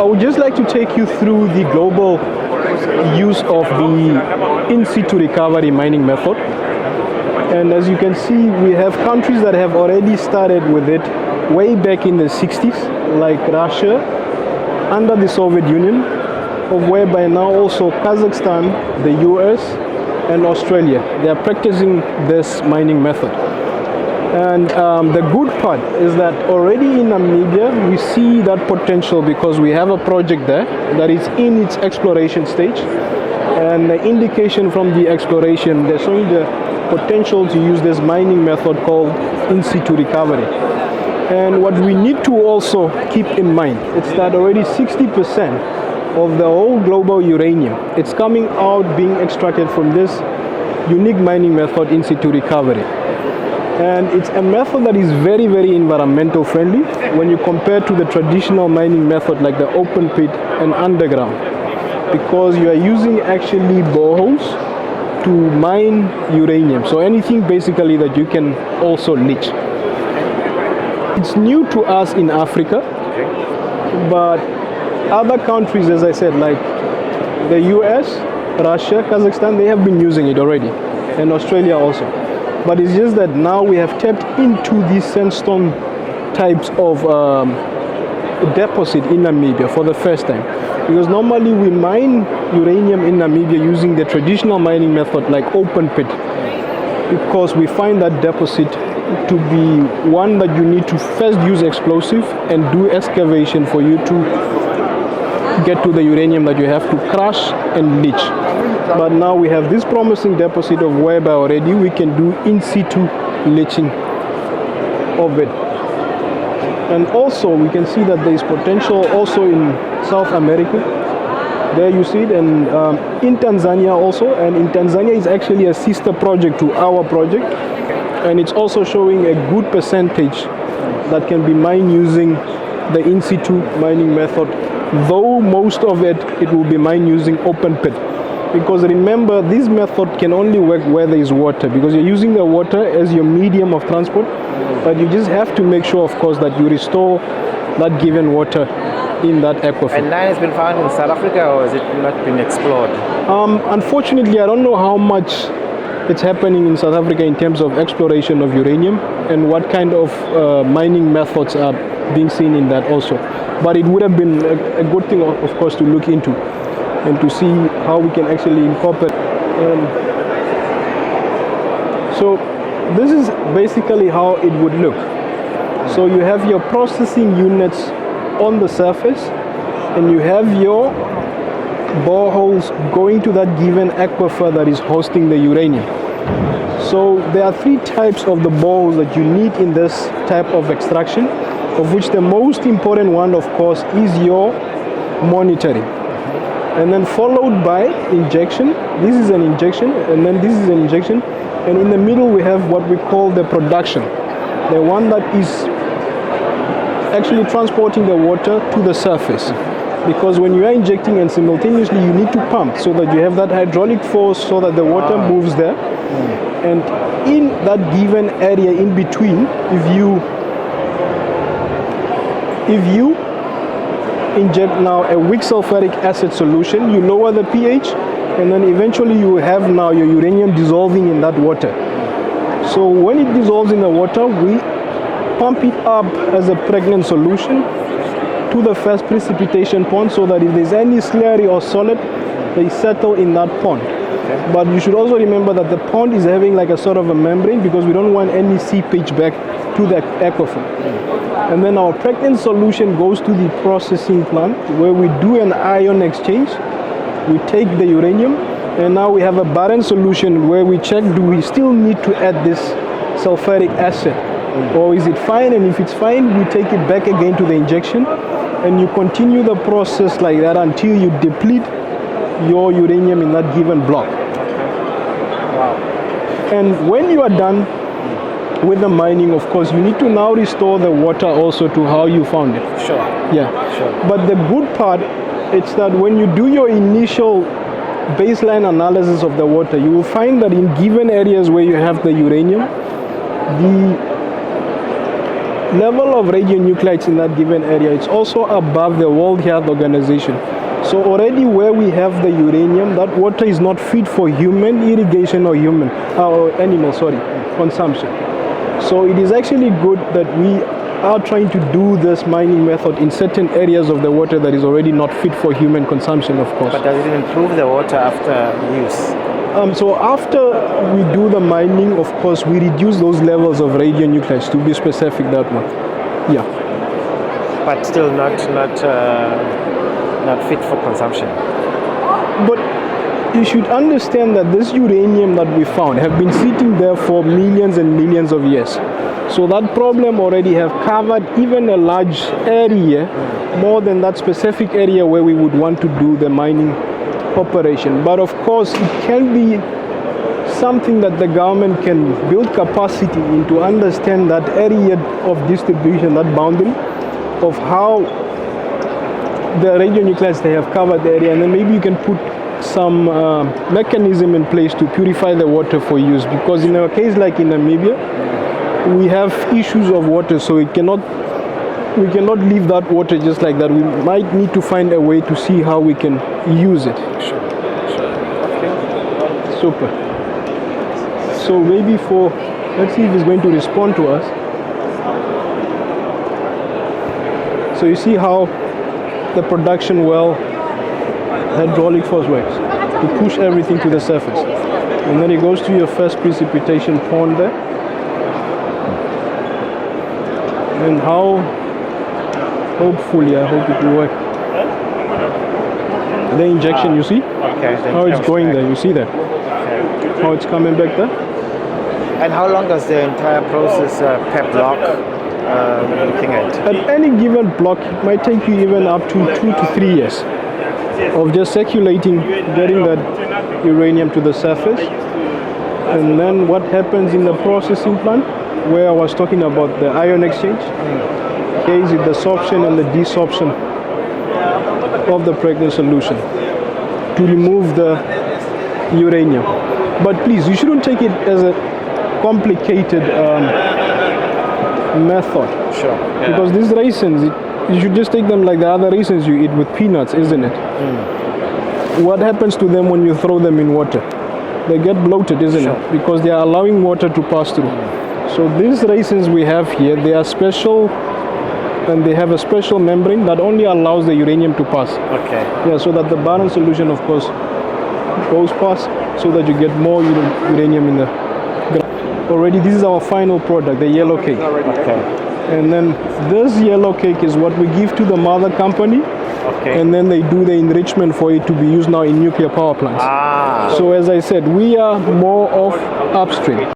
I would just like to take you through the global use of the in-situ recovery mining method. And as you can see, we have countries that have already started with it way back in the 60s, like Russia, under the Soviet Union, of whereby now also Kazakhstan, the US, and Australia, they are practicing this mining method. And the good part is that already in Namibia, we see that potential because we have a project there that is in its exploration stage. And the indication from the exploration, they're showing the potential to use this mining method called in-situ recovery. And what we need to also keep in mind is that already 60% of the whole global uranium, it's coming out being extracted from this unique mining method, in-situ recovery. And it's a method that is very, very environmental friendly when you compare to the traditional mining method like the open pit and underground, because you are using actually boreholes to mine uranium. So anything basically that you can also leach. It's new to us in Africa, but other countries, as I said, like the US, Russia, Kazakhstan, they have been using it already, and Australia also. But it's just that now we have tapped into these sandstone types of deposit in Namibia for the first time. Because normally we mine uranium in Namibia using the traditional mining method like open pit, because we find that deposit to be one that you need to first use explosive and do excavation for you to get to the uranium that you have to crush and leach. But now we have this promising deposit of whereby already we can do in-situ leaching of it. And also we can see that there is potential also in South America. There you see it, and in Tanzania also. And in Tanzania is actually a sister project to our project. And it's also showing a good percentage that can be mined using the in-situ mining method. Though most of it will be mined using open pit. Because remember, this method can only work where there is water, because you're using the water as your medium of transport, but you just have to make sure, of course, that you restore that given water in that aquifer. And nine has been found in South Africa, or has it not been explored? Unfortunately, I don't know how much it's happening in South Africa in terms of exploration of uranium and what kind of mining methods are being seen in that also. But it would have been a good thing, of course, to look into and to see how we can actually incorporate. So this is basically how it would look. So you have your processing units on the surface, and you have your boreholes going to that given aquifer that is hosting the uranium. So there are three types of the boreholes that you need in this type of extraction, of which the most important one, of course, is your monitoring. And then followed by injection. This is an injection, and then this is an injection. And in the middle we have what we call the production, the one that is actually transporting the water to the surface. Because when you are injecting and simultaneously you need to pump so that you have that hydraulic force so that the water moves there. And in that given area in between, if you inject now a weak sulfuric acid solution, you lower the pH, and then eventually you have now your uranium dissolving in that water. So when it dissolves in the water, we pump it up as a pregnant solution to the first precipitation pond, so that if there's any slurry or solid, they settle in that pond. But you should also remember that the pond is having like a sort of a membrane, because we don't want any seepage back to the aquifer. And then our pregnant solution goes to the processing plant, where we do an ion exchange. We take the uranium, and now we have a barren solution where we check, do we still need to add this sulfuric acid, or is it fine? And if it's fine, we take it back again to the injection, and you continue the process like that until you deplete your uranium in that given block. Wow. And when you are done with the mining, of course, you need to now restore the water also to how you found it. Sure. Yeah. Sure. But the good part, it's that when you do your initial baseline analysis of the water, you will find that in given areas where you have the uranium, level of radionuclides in that given area, it's also above the World Health Organization. So already where we have the uranium, that water is not fit for human irrigation or animal consumption. So it is actually good that we are trying to do this mining method in certain areas of the water that is already not fit for human consumption, of course. But does it improve the water after use? So after we do the mining, of course, we reduce those levels of radionuclides, to be specific, that one. Yeah. But still not fit for consumption. But you should understand that this uranium that we found have been sitting there for millions and millions of years. So that problem already have covered even a large area, more than that specific area where we would want to do the mining operation. But of course, it can be something that the government can build capacity in to understand that area of distribution, that boundary of how the radionuclides they have covered the area, and then maybe you can put some mechanism in place to purify the water for use. Because in a case like in Namibia, we have issues of water, so we cannot leave that water just like that. We might need to find a way to see how we can use it. Sure. Okay. Super. So maybe let's see if it's going to respond to us. So you see how the production well hydraulic force works to push everything to the surface. And then it goes to your first precipitation pond there. And hopefully, I hope it will work. The injection, you see? Okay. How it's going there, you see that? Okay. How it's coming back there? And how long does the entire process per block looking at? At any given block, it might take you even up to 2 to 3 years of just circulating, getting that uranium to the surface. And then what happens in the processing plant, where I was talking about the ion exchange, here is the sorption and the desorption of the pregnant solution to remove the uranium. But please, you shouldn't take it as a complicated method. Sure. Yeah. Because these raisins, you should just take them like the other raisins you eat with peanuts, isn't it? What happens to them when you throw them in water? They get bloated, isn't it? Because they are allowing water to pass through. So these raisins we have here, they are special, and they have a special membrane that only allows the uranium to pass. Okay. Yeah, so that the barren solution, of course, goes past, so that you get more uranium in the ground. Already, this is our final product, the yellow cake. Okay. And then this yellow cake is what we give to the mother company. Okay. And then they do the enrichment for it to be used now in nuclear power plants. Ah. So as I said, we are more of upstream.